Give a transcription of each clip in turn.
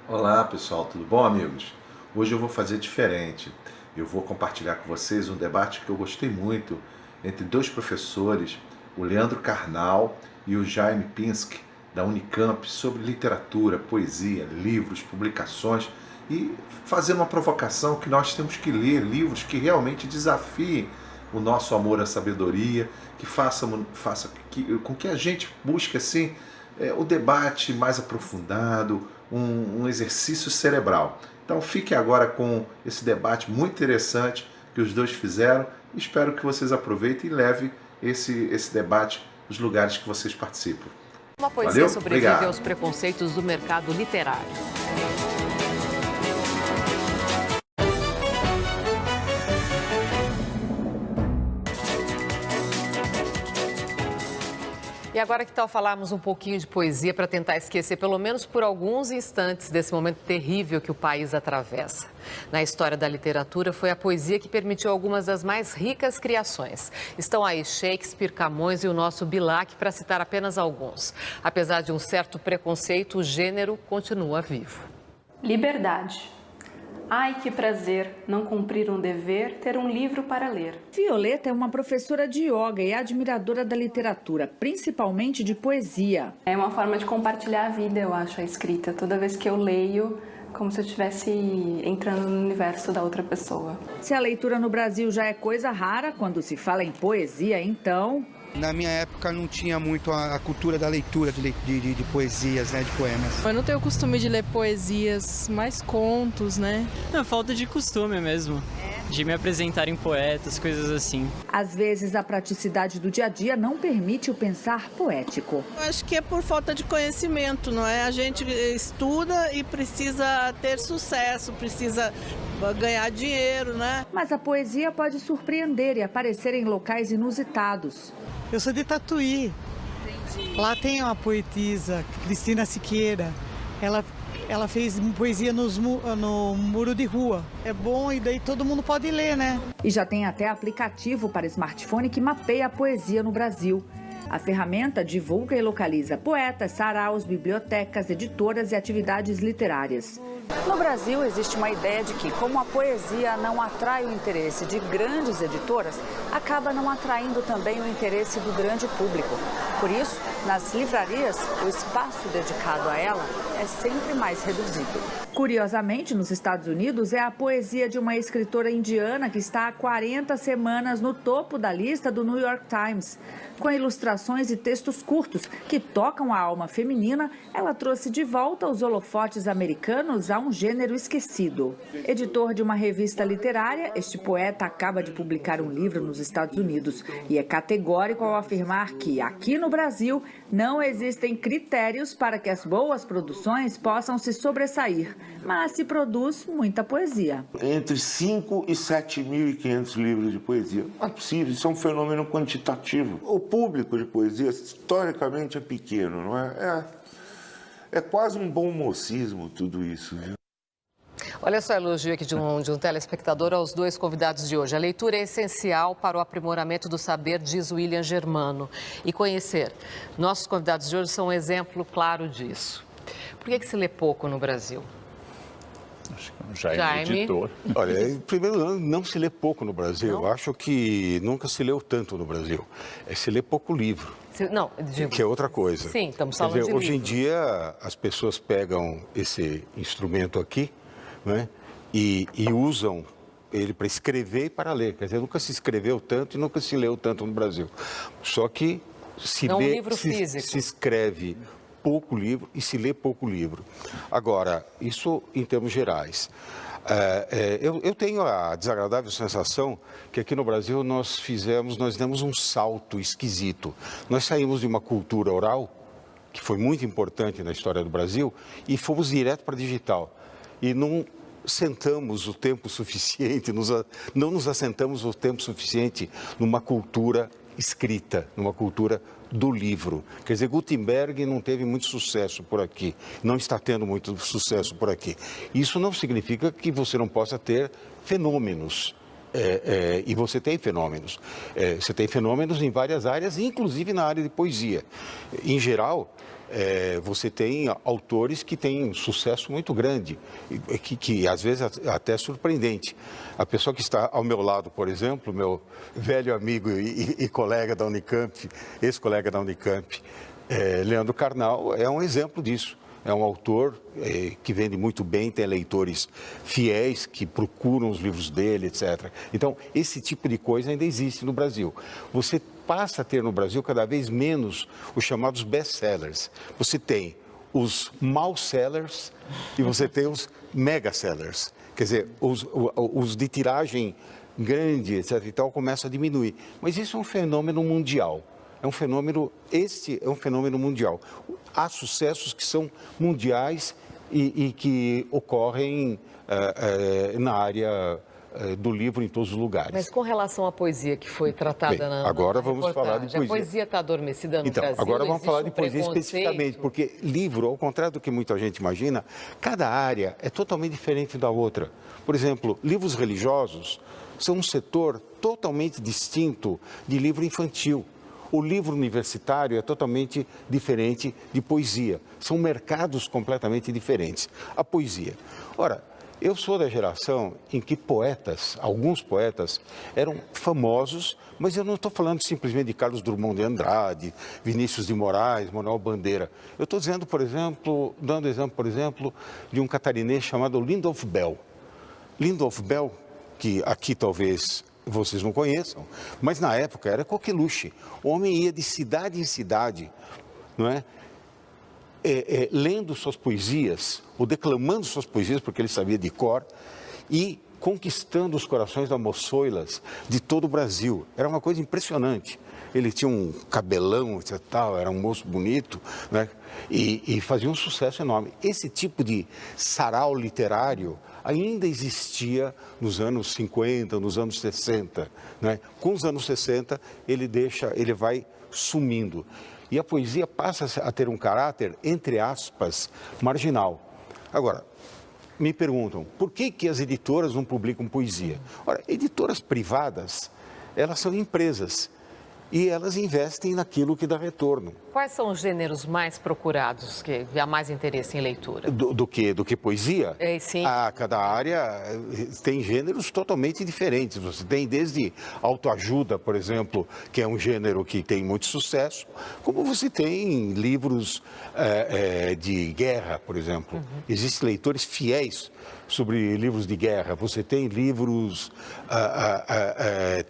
Olá pessoal, tudo bom, amigos? Hoje eu vou fazer diferente. Eu vou compartilhar com vocês um debate que eu gostei muito entre dois professores, o Leandro Carnal e o Jaime Pinsky, da Unicamp, sobre literatura, poesia, livros, publicações e fazer uma provocação que nós temos que ler livros que realmente desafiem o nosso amor à sabedoria, que com que a gente busque assim o debate mais aprofundado, um exercício cerebral. Então fique agora com esse debate muito interessante que os dois fizeram. Espero que vocês aproveitem e levem esse debate nos lugares que vocês participam. Uma poesia Valeu? sobrevive Obrigado. aos preconceitos do mercado literário. E agora que tal falarmos um pouquinho de poesia para tentar esquecer, pelo menos por alguns instantes, desse momento terrível que o país atravessa. Na história da literatura, foi a poesia que permitiu algumas das mais ricas criações. Estão aí Shakespeare, Camões e o nosso Bilac, para citar apenas alguns. Apesar de um certo preconceito, o gênero continua vivo. Liberdade. Ai, que prazer, não cumprir um dever, ter um livro para ler. Violeta é uma professora de yoga e admiradora da literatura, principalmente de poesia. É uma forma de compartilhar a vida, eu acho, a escrita. Toda vez que eu leio, como se eu estivesse entrando no universo da outra pessoa. Se a leitura no Brasil já é coisa rara, quando se fala em poesia, então... Na minha época não tinha muito a cultura da leitura de poesias, né, de poemas. Eu não tenho o costume de ler poesias, mais contos, né? Não, falta de costume mesmo, de me apresentar em poetas, coisas assim. Às vezes a praticidade do dia a dia não permite o pensar poético. Eu acho que é por falta de conhecimento, não é? A gente estuda e precisa ter sucesso, precisa ganhar dinheiro, né? Mas a poesia pode surpreender e aparecer em locais inusitados. Eu sou de Tatuí. Entendi. Lá tem uma poetisa, Cristina Siqueira. Ela fez poesia no muro de rua. É bom e daí todo mundo pode ler, né? E já tem até aplicativo para smartphone que mapeia a poesia no Brasil. A ferramenta divulga e localiza poetas, saraus, bibliotecas, editoras e atividades literárias. No Brasil, existe uma ideia de que, como a poesia não atrai o interesse de grandes editoras, acaba não atraindo também o interesse do grande público. Por isso, nas livrarias, o espaço dedicado a ela é sempre mais reduzido. Curiosamente, nos Estados Unidos, é a poesia de uma escritora indiana que está há 40 semanas no topo da lista do New York Times. Com ilustrações e textos curtos que tocam a alma feminina, ela trouxe de volta os holofotes americanos a um gênero esquecido. Editor de uma revista literária, este poeta acaba de publicar um livro nos Estados Unidos e é categórico ao afirmar que, aqui no Brasil, não existem critérios para que as boas produções possam se sobressair, mas se produz muita poesia. Entre 5 e 7.500 livros de poesia. Não é possível, isso é um fenômeno quantitativo. O público de poesia, historicamente, é pequeno, não é? É quase um bom mocismo tudo isso, viu? Olha só o elogio aqui de um telespectador aos dois convidados de hoje. A leitura é essencial para o aprimoramento do saber, diz William Germano. E conhecer. Nossos convidados de hoje são um exemplo claro disso. Por que se lê pouco no Brasil? Acho que já é editor. Olha, em primeiro lugar, não se lê pouco no Brasil. Eu acho que nunca se leu tanto no Brasil. Se lê pouco livro. Não, que é outra coisa. Sim, estamos falando de hoje em dia, as pessoas pegam esse instrumento aqui, né, e usam ele para escrever e para ler. Quer dizer, nunca se escreveu tanto e nunca se leu tanto no Brasil. Só que se não lê, um livro físico. Se escreve pouco livro e se lê pouco livro. Agora, isso em termos gerais. Eu tenho a desagradável sensação que aqui no Brasil nós demos um salto esquisito. Nós saímos de uma cultura oral, que foi muito importante na história do Brasil, e fomos direto para a digital. E não sentamos o tempo suficiente, não nos assentamos o tempo suficiente numa cultura escrita, numa cultura do livro. Quer dizer, Gutenberg não teve muito sucesso por aqui, não está tendo muito sucesso por aqui. Isso não significa que você não possa ter fenômenos E você tem fenômenos. Você tem fenômenos em várias áreas, inclusive na área de poesia. Em geral, você tem autores que têm um sucesso muito grande, que às vezes até é surpreendente. A pessoa que está ao meu lado, por exemplo, meu velho amigo e colega da Unicamp, ex-colega da Unicamp, Leandro Carnal, é um exemplo disso. É um autor que vende muito bem, tem leitores fiéis que procuram os livros dele, etc. Então, esse tipo de coisa ainda existe no Brasil. Você passa a ter no Brasil cada vez menos os chamados best-sellers. Você tem os mal-sellers e você tem os mega-sellers. Quer dizer, os de tiragem grande, etc. e tal, começam a diminuir. Mas isso é um fenômeno mundial. Este é um fenômeno mundial. Há sucessos que são mundiais e que ocorrem na área do livro em todos os lugares. Mas com relação à poesia que foi tratada agora vamos falar de poesia. A poesia está adormecida no Brasil? Agora vamos falar de poesia especificamente, porque livro, ao contrário do que muita gente imagina, cada área é totalmente diferente da outra. Por exemplo, livros religiosos são um setor totalmente distinto de livro infantil. O livro universitário é totalmente diferente de poesia. São mercados completamente diferentes. A poesia. Ora, eu sou da geração em que alguns poetas, eram famosos, mas eu não estou falando simplesmente de Carlos Drummond de Andrade, Vinícius de Moraes, Manuel Bandeira. Eu estou dizendo, dando exemplo, por exemplo, de um catarinense chamado Lindolf Bell. Lindolf Bell, que aqui talvez vocês não conheçam, mas na época era coqueluche. O homem ia de cidade em cidade, não é? Lendo suas poesias, ou declamando suas poesias, porque ele sabia de cor, e conquistando os corações das moçoilas de todo o Brasil. Era uma coisa impressionante. Ele tinha um cabelão, etc. Era um moço bonito, né? E fazia um sucesso enorme. Esse tipo de sarau literário ainda existia nos anos 50, nos anos 60. Né? Com os anos 60, ele vai sumindo. E a poesia passa a ter um caráter, entre aspas, marginal. Agora, me perguntam, por que as editoras não publicam poesia? Ora, editoras privadas, elas são empresas. E elas investem naquilo que dá retorno. Quais são os gêneros mais procurados, que há mais interesse em leitura? Do que poesia? Sim. Cada área tem gêneros totalmente diferentes. Você tem desde autoajuda, por exemplo, que é um gênero que tem muito sucesso, como você tem livros de guerra, por exemplo. Uhum. Existem leitores fiéis sobre livros de guerra. Você tem livros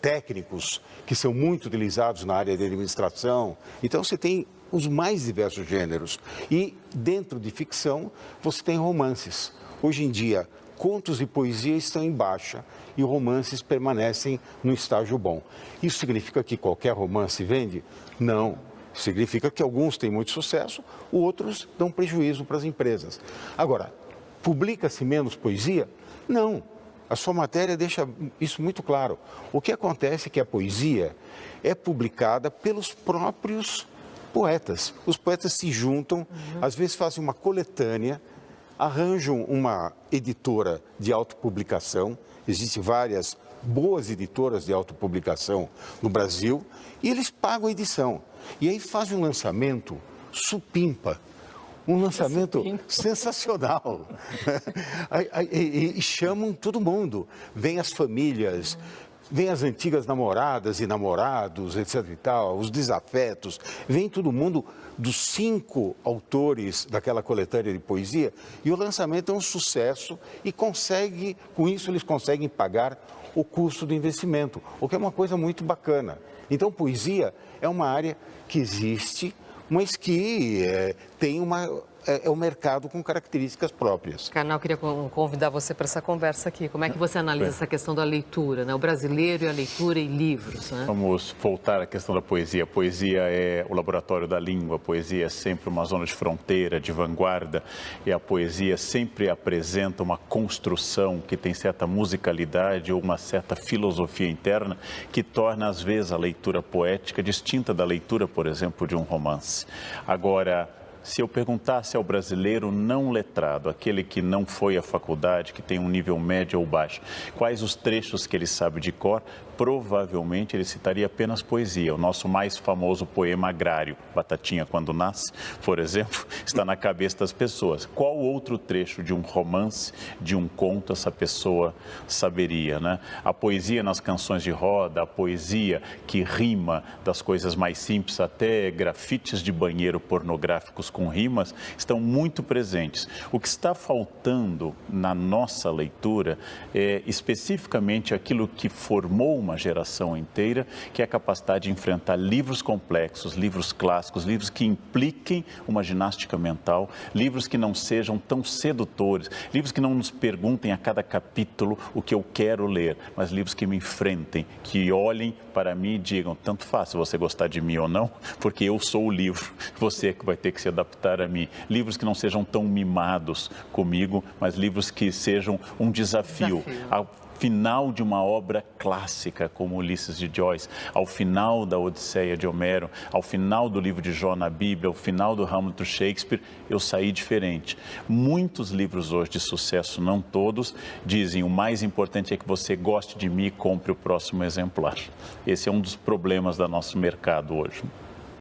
técnicos que são muito utilizados na área de administração. Então, você tem os mais diversos gêneros. E, dentro de ficção, você tem romances. Hoje em dia, contos e poesia estão em baixa e romances permanecem no estágio bom. Isso significa que qualquer romance vende? Não. Significa que alguns têm muito sucesso, outros dão prejuízo para as empresas. Agora, publica-se menos poesia? Não. A sua matéria deixa isso muito claro. O que acontece é que a poesia é publicada pelos próprios poetas. Os poetas se juntam, às vezes fazem uma coletânea, arranjam uma editora de autopublicação. Existem várias boas editoras de autopublicação no Brasil e eles pagam a edição. E aí fazem um lançamento supimpa. Um lançamento sensacional. E chamam todo mundo. Vêm as famílias, vêm as antigas namoradas e namorados, etc. e tal, os desafetos. Vem todo mundo dos 5 autores daquela coletânea de poesia. E o lançamento é um sucesso e com isso eles conseguem pagar o custo do investimento, o que é uma coisa muito bacana. Então, poesia é uma área que existe, mas que tem um mercado com características próprias. Carnal, eu queria convidar você para essa conversa aqui. Como é que você analisa essa questão da leitura, né? O brasileiro e a leitura e livros, né? Vamos voltar à questão da poesia. A poesia é o laboratório da língua, a poesia é sempre uma zona de fronteira, de vanguarda, e a poesia sempre apresenta uma construção que tem certa musicalidade ou uma certa filosofia interna que torna, às vezes, a leitura poética distinta da leitura, por exemplo, de um romance. Agora, se eu perguntasse ao brasileiro não letrado, aquele que não foi à faculdade, que tem um nível médio ou baixo, quais os trechos que ele sabe de cor, provavelmente ele citaria apenas poesia. O nosso mais famoso poema agrário, Batatinha Quando Nasce, por exemplo, está na cabeça das pessoas. Qual outro trecho de um romance, de um conto, essa pessoa saberia, né? A poesia nas canções de roda, a poesia que rima das coisas mais simples, até grafites de banheiro pornográficos com rimas, estão muito presentes. O que está faltando na nossa leitura é especificamente aquilo que formou uma geração inteira, que é a capacidade de enfrentar livros complexos, livros clássicos, livros que impliquem uma ginástica mental, livros que não sejam tão sedutores, livros que não nos perguntem a cada capítulo o que eu quero ler, mas livros que me enfrentem, que olhem para mim e digam, tanto faz se você gostar de mim ou não, porque eu sou o livro, você é que vai ter que se adaptar a mim. Livros que não sejam tão mimados comigo, mas livros que sejam um desafio. Ao final de uma obra clássica como Ulisses de Joyce, ao final da Odisseia de Homero, ao final do livro de Jó na Bíblia, ao final do Hamlet do Shakespeare, eu saí diferente. Muitos livros hoje de sucesso, não todos, dizem o mais importante é que você goste de mim e compre o próximo exemplar. Esse é um dos problemas do nosso mercado hoje.